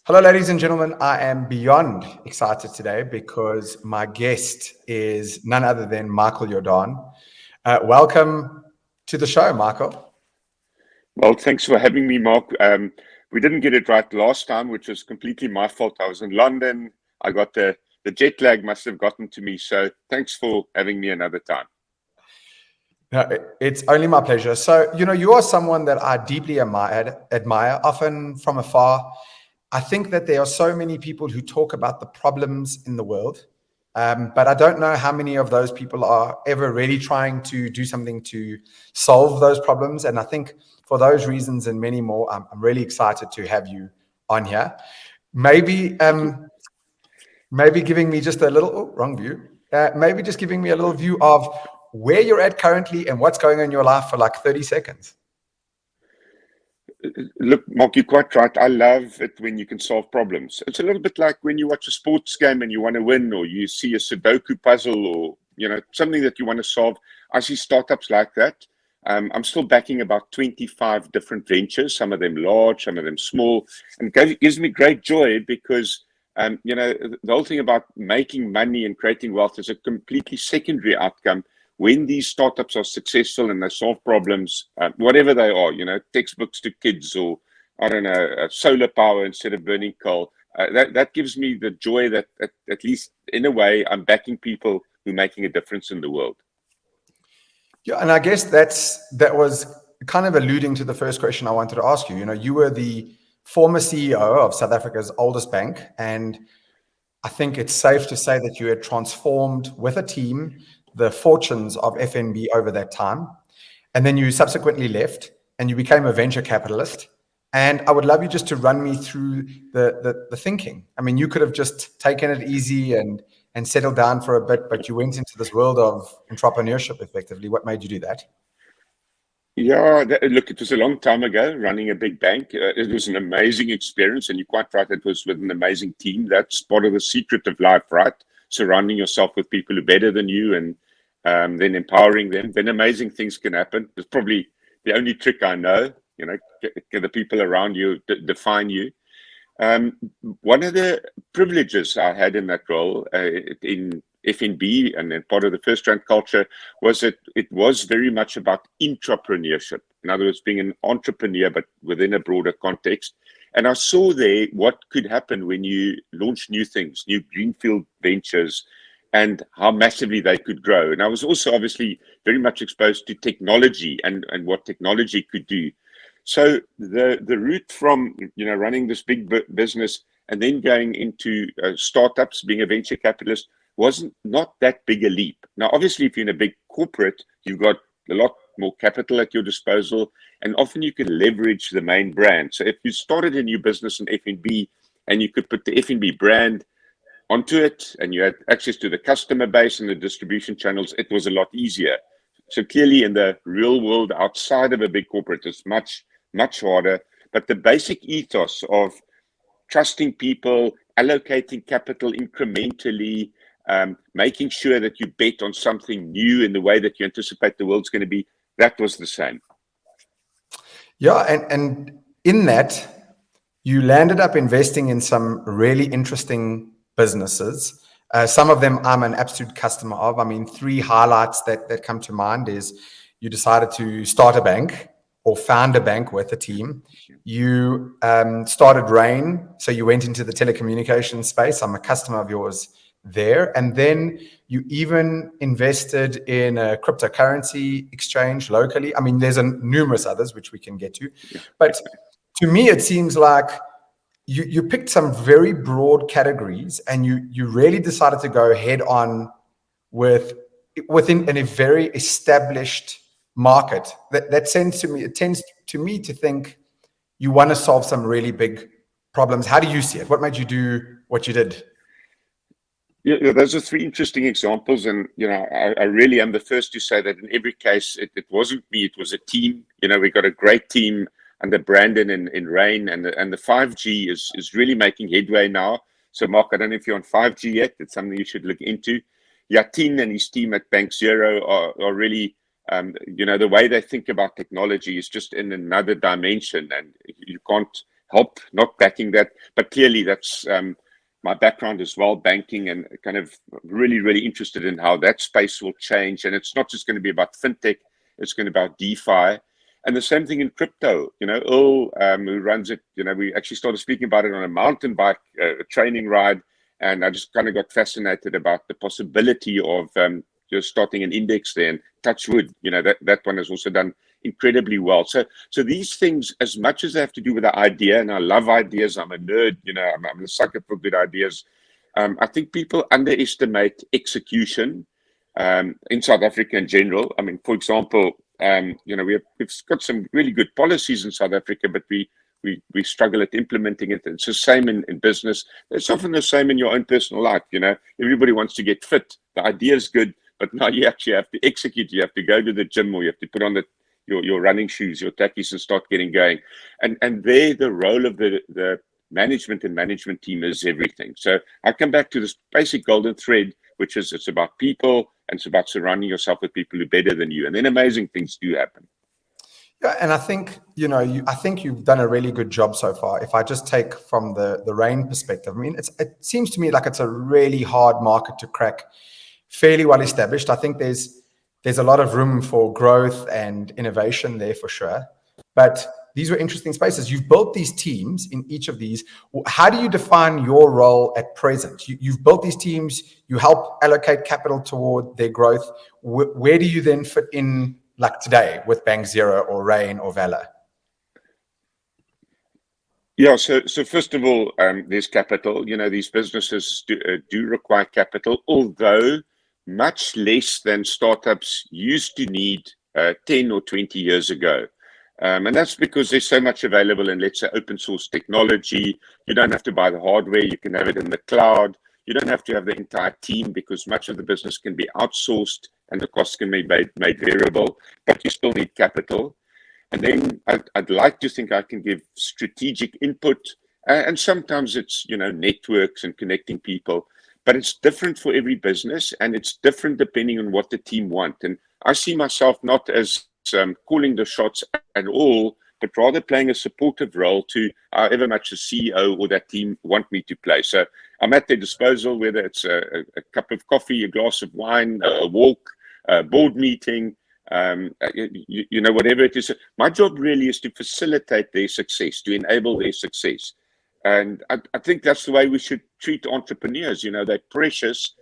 Hello, ladies and gentlemen. I am beyond excited today because my guest is none other than Michael Jordaan. Welcome to the show, Michael. Well, thanks for having me, Mark. We didn't get it right last time, which was completely my fault. I was in London. I got the jet lag must have gotten to me. So thanks for having me another time. No, it's only my pleasure. So, you are someone that I deeply admire, often from afar. I think that there are so many people who talk about the problems in the world, but I don't know how many of those people are ever really trying to do something to solve those problems. And I think for those reasons and many more, I'm really excited to have you on here. Maybe, maybe giving me just a little wrong view. Maybe just giving me a little view of where you're at currently and what's going on in your life for like 30 seconds. Look, Mark, you're quite right. I love it when you can solve problems. It's a little bit like when you watch a sports game and you want to win, or you see a Sudoku puzzle, or something that you want to solve. I see startups like that. I'm still backing about 25 different ventures, some of them large, some of them small, and it gives me great joy because the whole thing about making money and creating wealth is a completely secondary outcome. When these startups are successful and they solve problems, whatever they are, textbooks to kids, or I don't know, solar power instead of burning coal, that gives me the joy that at least in a way I'm backing people who are making a difference in the world. Yeah, and I guess that was kind of alluding to the first question I wanted to ask you. You were the former CEO of South Africa's oldest bank, and I think it's safe to say that you had transformed with a team the fortunes of FNB over that time. And then you subsequently left and you became a venture capitalist. And I would love you just to run me through the thinking. I mean, you could have just taken it easy and settled down for a bit, but you went into this world of entrepreneurship effectively. What made you do that? Yeah, look, it was a long time ago running a big bank. It was an amazing experience, and you're quite right, it was with an amazing team. That's part of the secret of life, right? Surrounding yourself with people who are better than you, and then empowering them. Then amazing things can happen. It's probably the only trick I know, get the people around you define you. One of the privileges I had in that role in FNB and then part of the first rank culture was that it was very much about intrapreneurship. In other words, being an entrepreneur, but within a broader context. And I saw there what could happen when you launch new things, new greenfield ventures, and how massively they could grow. And I was also obviously very much exposed to technology and what technology could do. So the route from running this big business and then going into startups, being a venture capitalist, wasn't not that big a leap. Now, obviously, if you're in a big corporate, you've got a lot more capital at your disposal, and often you can leverage the main brand. So if you started a new business in FNB and you could put the FNB brand onto it and you had access to the customer base and the distribution channels, it was a lot easier. So clearly in the real world outside of a big corporate, it's much, much harder. But the basic ethos of trusting people, allocating capital incrementally, making sure that you bet on something new in the way that you anticipate the world's going to be, that was the same. Yeah, and in that, you landed up investing in some really interesting businesses. Some of them I'm an absolute customer of. I mean, three highlights that come to mind is you decided to start a bank or found a bank with a team. You started Rain, so you went into the telecommunications space. I'm a customer of yours there. And then you even invested in a cryptocurrency exchange locally. I mean, there's numerous others, which we can get to. But to me, it seems like you picked some very broad categories and you really decided to go head on within a very established market. That tends to me to think you want to solve some really big problems. How do you see it? What made you do what you did? Yeah, those are three interesting examples. And, I really am the first to say that in every case, it wasn't me, it was a team. We got a great team under Brandon in Rain, and the 5G is really making headway now. So, Mark, I don't know if you're on 5G yet. It's something you should look into. Yatin and his team at BankZero are really, the way they think about technology is just in another dimension, and you can't help, not backing that. But clearly that's my background as well, banking, and kind of really, really interested in how that space will change. And it's not just going to be about fintech, it's going to be about DeFi. And the same thing in crypto. Earl, who runs it, we actually started speaking about it on a mountain bike training ride. And I just kind of got fascinated about the possibility of just starting an index there, and touch wood, that one has also done incredibly well. So these things, as much as they have to do with the idea, and I love ideas, I'm a nerd, I'm a sucker for good ideas. I think people underestimate execution in South Africa in general. I mean, for example, we've got some really good policies in South Africa, but we struggle at implementing it. It's the same in business. It's often the same in your own personal life. Everybody wants to get fit. The idea is good, but now you actually have to execute. You have to go to the gym, or you have to put on your running shoes, your tackies, and start getting going. And there, the role of the management team is everything. So I come back to this basic golden thread, which is it's about people, and it's about surrounding yourself with people who are better than you. And then amazing things do happen. Yeah, and I think, I think you've done a really good job so far. If I just take from the RAIN perspective, I mean, it seems to me like it's a really hard market to crack, fairly well established. I think there's a lot of room for growth and innovation there for sure. But these were interesting spaces. You've built these teams in each of these. How do you define your role at present? You've built these teams, you help allocate capital toward their growth. Where do you then fit in, like today, with BankZero or RAIN or Valor? Yeah, so first of all, there's capital. These businesses do require capital, although much less than startups used to need 10 or 20 years ago. And that's because there's so much available in, let's say, open source technology. You don't have to buy the hardware. You can have it in the cloud. You don't have to have the entire team, because much of the business can be outsourced and the costs can be made variable, but you still need capital. And then I'd like to think I can give strategic input. And sometimes it's, networks and connecting people. But it's different for every business, and it's different depending on what the team want. And I see myself not as calling the shots at all, but rather playing a supportive role to however much the CEO or that team want me to play. So I'm at their disposal, whether it's a cup of coffee, a glass of wine, a walk, a board meeting, whatever it is. My job really is to facilitate their success, to enable their success. And I think that's the way we should treat entrepreneurs. They're precious.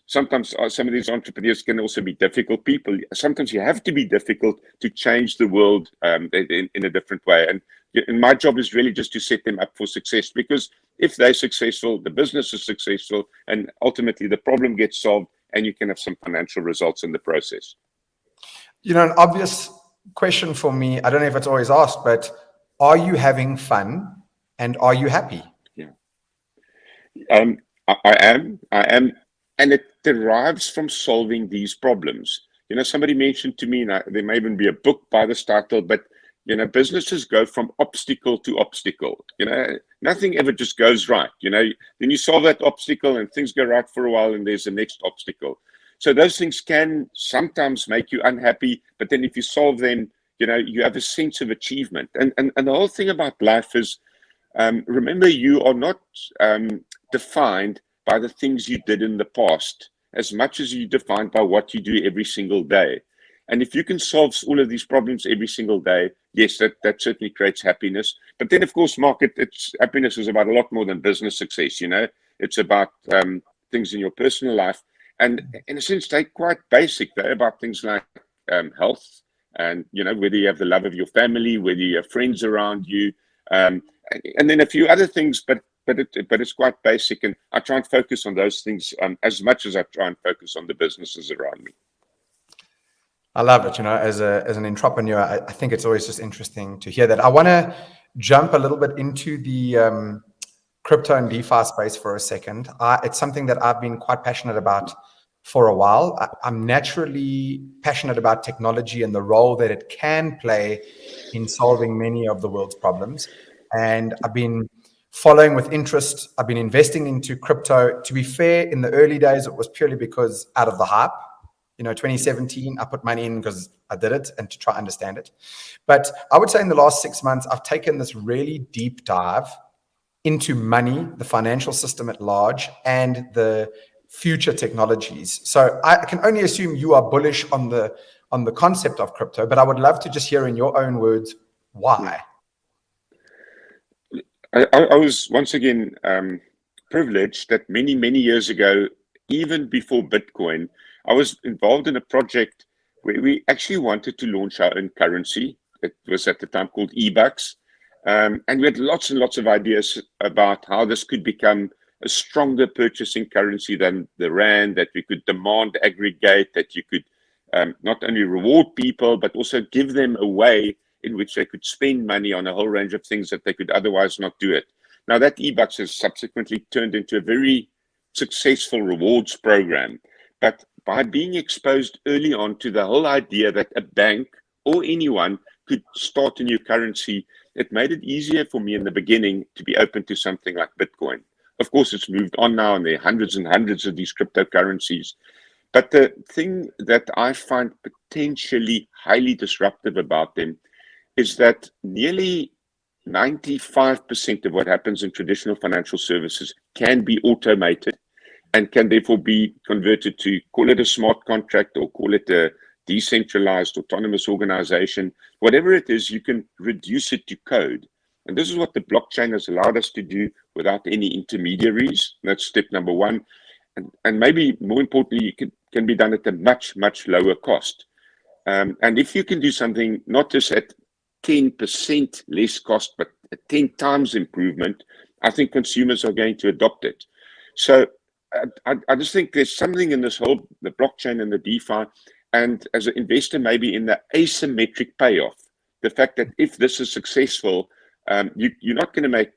Sometimes some of these entrepreneurs can also be difficult people. Sometimes you have to be difficult to change the world in a different way. And my job is really just to set them up for success, because if they're successful, the business is successful, and ultimately the problem gets solved, and you can have some financial results in the process. An obvious question for me, I don't know if it's always asked, but are you having fun? And are you happy? Yeah, I am, and it derives from solving these problems. Somebody mentioned to me, and there may even be a book by this title, but businesses go from obstacle to obstacle. Nothing ever just goes right. Then you solve that obstacle, and things go right for a while, and there's the next obstacle. So those things can sometimes make you unhappy, but then if you solve them, you have a sense of achievement. And the whole thing about life is, remember, you are not defined by the things you did in the past as much as you're defined by what you do every single day. And if you can solve all of these problems every single day, yes, that certainly creates happiness. But then, of course, Mark, happiness is about a lot more than business success. It's about things in your personal life. And in a sense, they're quite basic. They're about things like health, and, whether you have the love of your family, whether you have friends around you, and then a few other things, but it's quite basic, and I try and focus on those things as much as I try and focus on the businesses around me. I love it. As an entrepreneur, I think it's always just interesting to hear that. I want to jump a little bit into the crypto and DeFi space for a second. It's something that I've been quite passionate about for a while. I'm naturally passionate about technology and the role that it can play in solving many of the world's problems. And I've been following with interest. I've been investing into crypto. To be fair, in the early days, it was purely because out of the hype. 2017, I put money in because I did it and to try understand it. But I would say in the last 6 months, I've taken this really deep dive into money, the financial system at large, and the future technologies. So I can only assume you are bullish on the concept of crypto, but I would love to just hear in your own words why. I was once again privileged that many years ago, even before Bitcoin, I was involved in a project where we actually wanted to launch our own currency. It was at the time called eBucks. And we had lots and lots of ideas about how this could become a stronger purchasing currency than the Rand, that we could demand aggregate, that you could not only reward people, but also give them a way in which they could spend money on a whole range of things that they could otherwise not do it. Now, that eBucks has subsequently turned into a very successful rewards program. But by being exposed early on to the whole idea that a bank or anyone could start a new currency, it made it easier for me in the beginning to be open to something like Bitcoin. Of course, it's moved on now, and there are hundreds and hundreds of these cryptocurrencies. But the thing that I find potentially highly disruptive about them is that nearly 95% of what happens in traditional financial services can be automated and can therefore be converted to, call it a smart contract or call it a decentralized autonomous organization. Whatever it is, you can reduce it to code. And this is what the blockchain has allowed us to do without any intermediaries. That's step number one. And maybe more importantly, it can be done at a much lower cost. And if you can do something not just at 10% less cost, but a 10 times improvement, I think consumers are going to adopt it. So I just think there's something in this whole, the blockchain and the DeFi, and as an investor, maybe in the asymmetric payoff, the fact that if this is successful, you're not going to make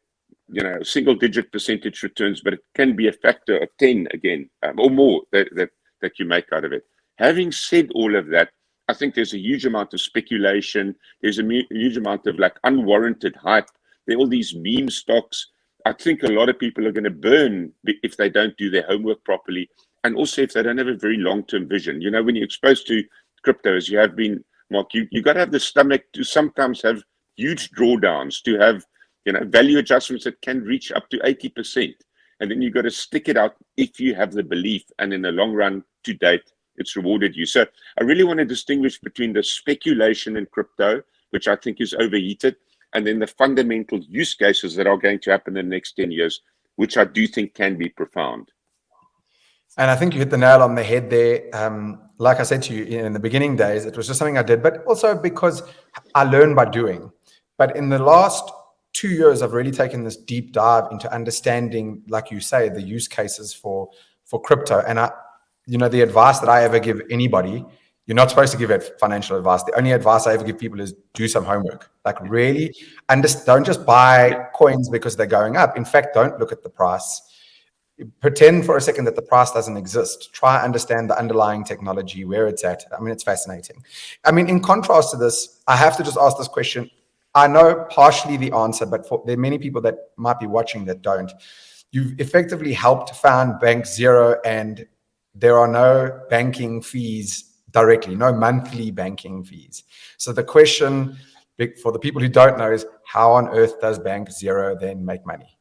single-digit percentage returns, but it can be a factor of 10 again, or more that you make out of it. Having said all of that, I think there's a huge amount of speculation. There's a huge amount of unwarranted hype. There are all these meme stocks. I think a lot of people are going to burn if they don't do their homework properly, and also if they don't have a very long-term vision. When you're exposed to crypto, as you have been, Mark, you got to have the stomach to sometimes have huge drawdowns, to have value adjustments that can reach up to 80%. And then you've got to stick it out if you have the belief, and in the long run, to date, it's rewarded you. So I really want to distinguish between the speculation in crypto, which I think is overheated, and then the fundamental use cases that are going to happen in the next 10 years, which I do think can be profound. And I think you hit the nail on the head there. Like I said to you in the beginning days, it was just something I did, but also because I learned by doing. But in the last 2 years, I've really taken this deep dive into understanding, like you say, the use cases for crypto. And the advice that I ever give anybody, you're not supposed to give it financial advice. The only advice I ever give people is do some homework. Really don't just buy coins because they're going up. In fact, don't look at the price. Pretend for a second that the price doesn't exist. Try understand the underlying technology, where it's at. It's fascinating. In contrast to this, I have to just ask this question. I know partially the answer, but there are many people that might be watching that don't. You've effectively helped found BankZero, and there are no banking fees directly, no monthly banking fees. So the question for the people who don't know is, how on earth does BankZero then make money?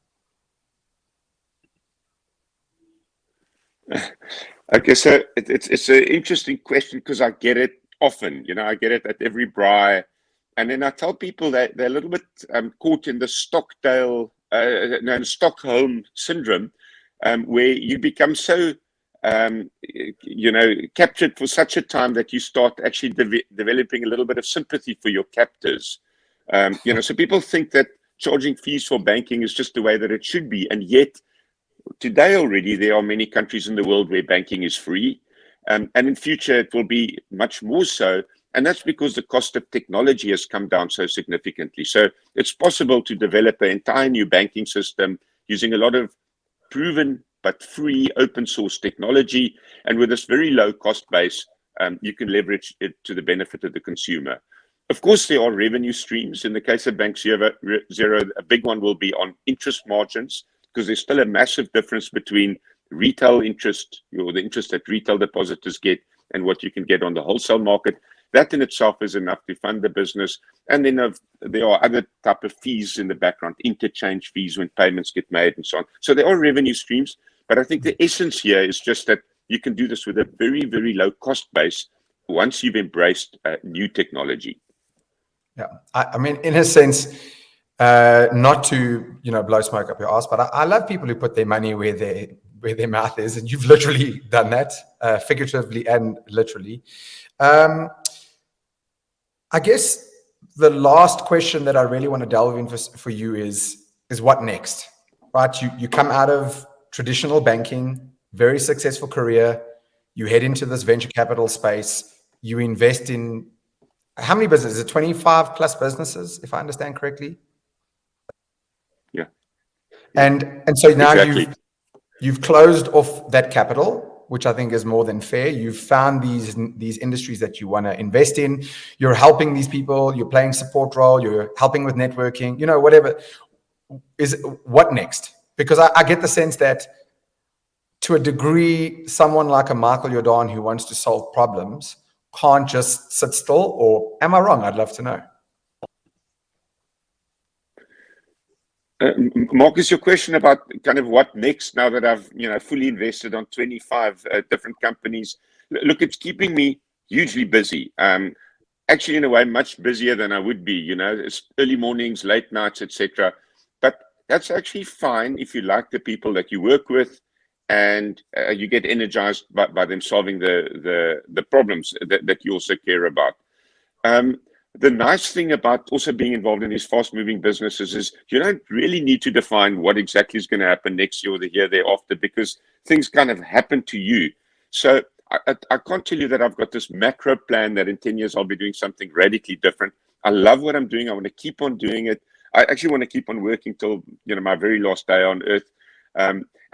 Okay, so it's an interesting question because I get it often. I get it at every braai. And then I tell people that they're a little bit caught in the Stockholm syndrome, where you become so, captured for such a time that you start actually developing a little bit of sympathy for your captors. So people think that charging fees for banking is just the way that it should be. And yet, today already, there are many countries in the world where banking is free. And in future, it will be much more so. And that's because the cost of technology has come down so significantly. So it's possible to develop an entire new banking system using a lot of proven but free open source technology. And with this very low cost base, you can leverage it to the benefit of the consumer. Of course, there are revenue streams. In the case of BankZero, a big one will be on interest margins, because there's still a massive difference between retail interest, or the interest that retail depositors get, and what you can get on the wholesale market. That in itself is enough to fund the business. And then there are other type of fees in the background, interchange fees when payments get made and so on. So there are revenue streams, but I think the essence here is just that you can do this with a very, very low cost base once you've embraced new technology. Yeah, I mean, in a sense, not to blow smoke up your ass, but I love people who put their money where their mouth is, and you've literally done that, figuratively and literally. I guess the last question that I really want to delve in for you is what next, right? You come out of traditional banking, very successful career, you head into this venture capital space, you invest in how many businesses? Is it 25 plus businesses, if I understand correctly? Yeah. And so now exactly. you've closed off that capital, which I think is more than fair. You've found these industries that you want to invest in. You're helping these people. You're playing support role. You're helping with networking. Whatever. What next? Because I get the sense that, to a degree, someone like a Michael Jordaan who wants to solve problems can't just sit still, or am I wrong? I'd love to know. Marcus, your question about kind of what next now that I've fully invested on 25 different companies. Look, it's keeping me hugely busy. Actually, in a way, much busier than I would be. It's early mornings, late nights, etc. But that's actually fine if you like the people that you work with, and you get energized by them solving the problems that you also care about. The nice thing about also being involved in these fast-moving businesses is you don't really need to define what exactly is going to happen next year or the year thereafter, because things kind of happen to you. So I can't tell you that I've got this macro plan that in 10 years I'll be doing something radically different. I love what I'm doing. I want to keep on doing it. I actually want to keep on working till my very last day on earth.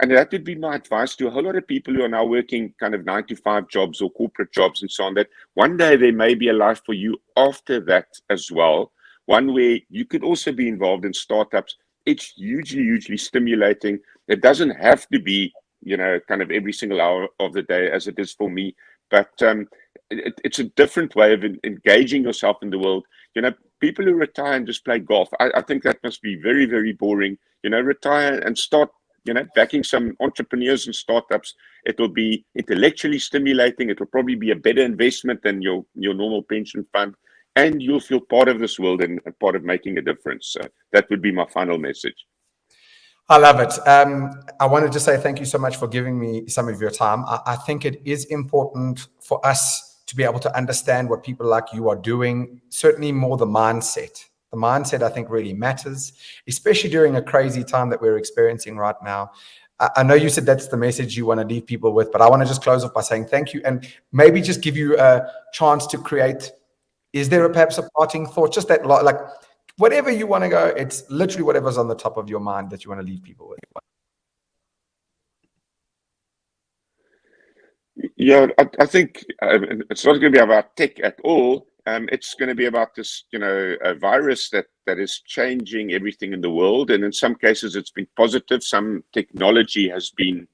And that would be my advice to a whole lot of people who are now working kind of 9-to-5 jobs or corporate jobs and so on, that one day there may be a life for you after that as well. One where you could also be involved in startups. It's hugely stimulating. It doesn't have to be, kind of every single hour of the day as it is for me, but it's a different way of engaging yourself in the world. People who retire and just play golf, I think that must be very, very boring. Retire and start backing some entrepreneurs and startups. It will be intellectually stimulating. It will probably be a better investment than your normal pension fund, and you'll feel part of this world and part of making a difference. So that would be my final message. I love it. I wanted to say thank you so much for giving me some of your time. I think it is important for us to be able to understand what people like you are doing, certainly more the mindset. The mindset, I think, really matters, especially during a crazy time that we're experiencing right now. I know you said that's the message you want to leave people with, but I want to just close off by saying thank you, and maybe just give you a chance to create. Is there perhaps a parting thought? Just that, like, whatever you want to go, it's literally whatever's on the top of your mind that you want to leave people with. Yeah, I think it's not going to be about tech at all. It's going to be about this, a virus that is changing everything in the world. And in some cases, it's been positive. Some technology has been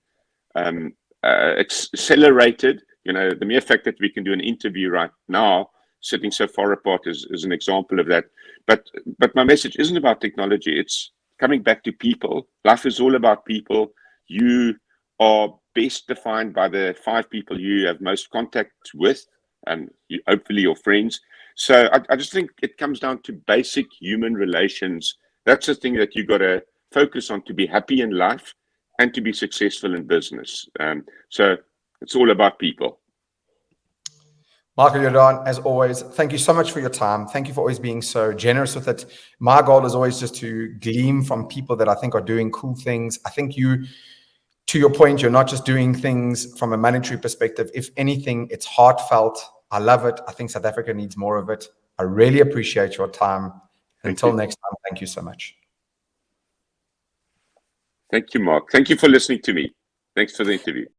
accelerated. The mere fact that we can do an interview right now, sitting so far apart, is an example of that. But my message isn't about technology. It's coming back to people. Life is all about people. You are best defined by the 5 people you have most contact with, and hopefully your friends. So I just think it comes down to basic human relations. That's the thing that you got to focus on to be happy in life and to be successful in business. So it's all about people. Michael Jordaan, as always, thank you so much for your time. Thank you for always being so generous with it. My goal is always just to glean from people that I think are doing cool things. I think to your point, you're not just doing things from a monetary perspective. If anything, it's heartfelt. I love it. I think South Africa needs more of it. I really appreciate your time. Until next time, thank you so much. Thank you, Mark. Thank you for listening to me. Thanks for the interview.